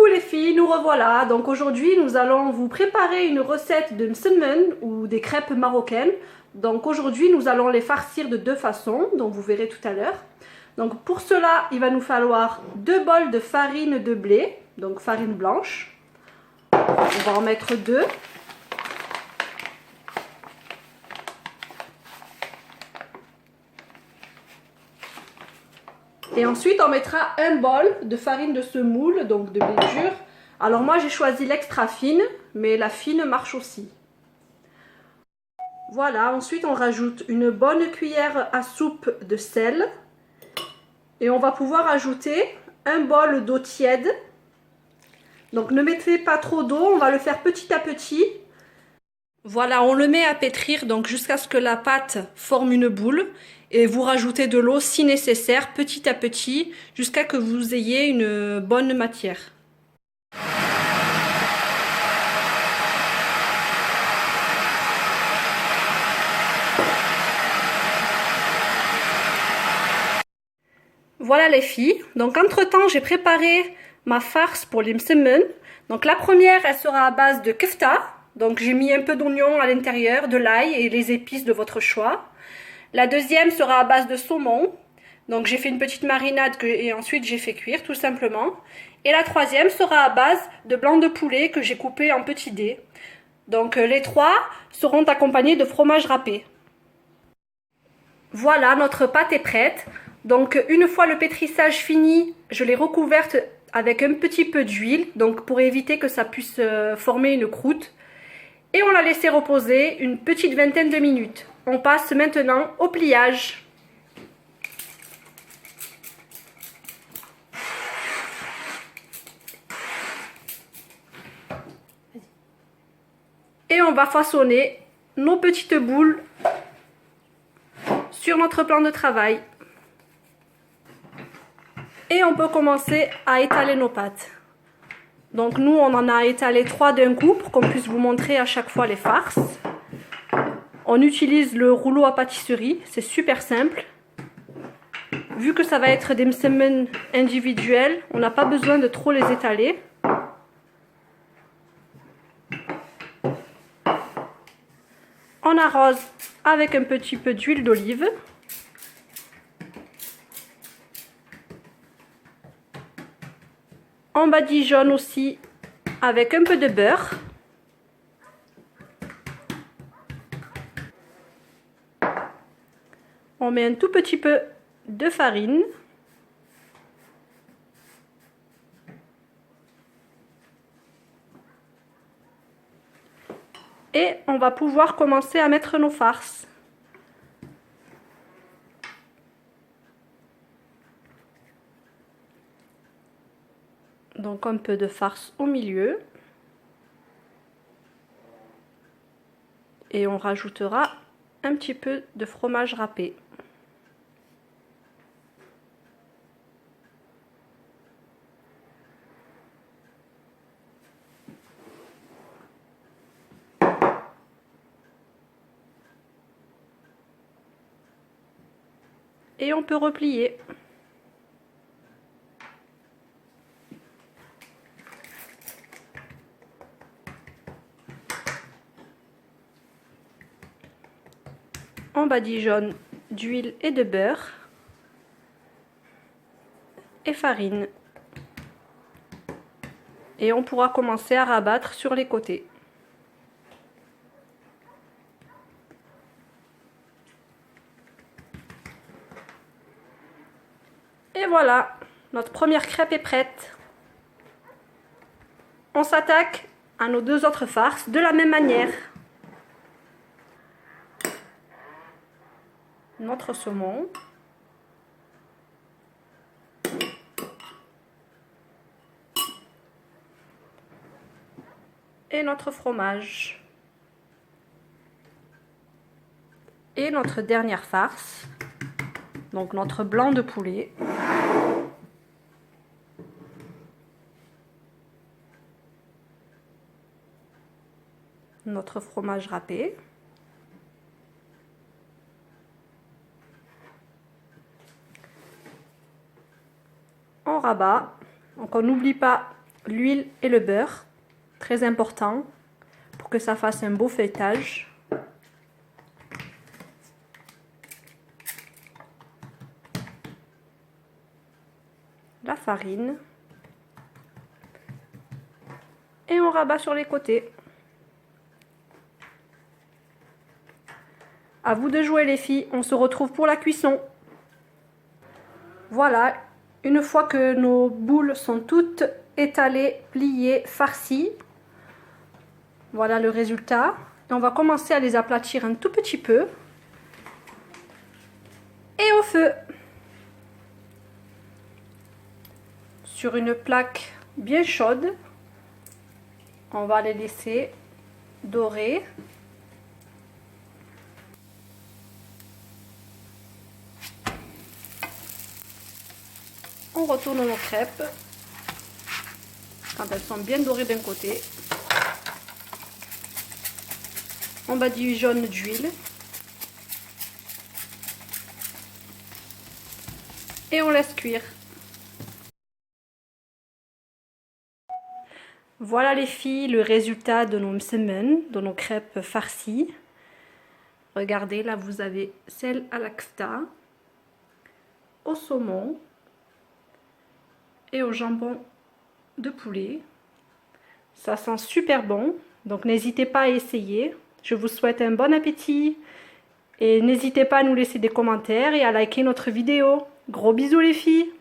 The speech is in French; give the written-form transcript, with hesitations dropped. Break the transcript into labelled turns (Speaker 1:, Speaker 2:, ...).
Speaker 1: les filles, nous revoilà. Donc aujourd'hui nous allons vous préparer une recette de msemen ou des crêpes marocaines. Donc aujourd'hui nous allons les farcir de deux façons, donc vous verrez tout à l'heure. Donc pour cela il va nous falloir 2 bols de farine de blé, donc farine blanche. On va en mettre 2. Et ensuite, on mettra un bol de farine de semoule, donc de blé dur. Alors moi, j'ai choisi l'extra fine, mais la fine marche aussi. Voilà, ensuite on rajoute une bonne cuillère à soupe de sel. Et on va pouvoir ajouter un bol d'eau tiède. Donc ne mettez pas trop d'eau, on va le faire petit à petit. Voilà, on le met à pétrir donc jusqu'à ce que la pâte forme une boule et vous rajoutez de l'eau si nécessaire petit à petit jusqu'à ce que vous ayez une bonne matière. Voilà les filles, donc entre-temps j'ai préparé ma farce pour les msemen. Donc la première elle sera à base de kefta, donc j'ai mis un peu d'oignon à l'intérieur, de l'ail et les épices de votre choix. La deuxième sera à base de saumon, donc j'ai fait une petite marinade et ensuite j'ai fait cuire tout simplement. Et la troisième sera à base de blanc de poulet que j'ai coupé en petits dés. Donc les trois seront accompagnés de fromage râpé. Voilà, notre pâte est prête. Donc une fois le pétrissage fini, je l'ai recouverte avec un petit peu d'huile, donc pour éviter que ça puisse former une croûte. Et on l'a laissé reposer une petite vingtaine de minutes. On passe maintenant au pliage. Et on va façonner nos petites boules sur notre plan de travail. Et on peut commencer à étaler nos pâtes. Donc nous on en a étalé 3 d'un coup pour qu'on puisse vous montrer à chaque fois les farces. On utilise le rouleau à pâtisserie, c'est super simple. Vu que ça va être des msemen individuels, on n'a pas besoin de trop les étaler. On arrose avec un petit peu d'huile d'olive. On badigeonne aussi avec un peu de beurre. On met un tout petit peu de farine. Et on va pouvoir commencer à mettre nos farces. Donc un peu de farce au milieu. Et on rajoutera un petit peu de fromage râpé. Et on peut replier. On badigeonne d'huile et de beurre et farine. Et on pourra commencer à rabattre sur les côtés. Et voilà, notre première crêpe est prête. On s'attaque à nos 2 autres farces de la même manière. Notre saumon. Et notre fromage. Et notre dernière farce. Donc notre blanc de poulet. Notre fromage râpé. On rabat. Donc on n'oublie pas l'huile et le beurre, très important pour que ça fasse un beau feuilletage. La farine. Et on rabat sur les côtés. À vous de jouer les filles, on se retrouve pour la cuisson. Voilà, une fois que nos boules sont toutes étalées, pliées, farcies, voilà le résultat. Et on va commencer à les aplatir un tout petit peu. Et au feu. Sur une plaque bien chaude, on va les laisser dorer. On retourne nos crêpes quand elles sont bien dorées d'un côté. On badigeonne d'huile. Et on laisse cuire. Voilà les filles, le résultat de nos msemen, de nos crêpes farcies. Regardez, là vous avez celle à la kfta, au saumon et au jambon de poulet. Ça sent super bon, donc n'hésitez pas à essayer. Je vous souhaite un bon appétit et n'hésitez pas à nous laisser des commentaires et à liker notre vidéo. Gros bisous les filles!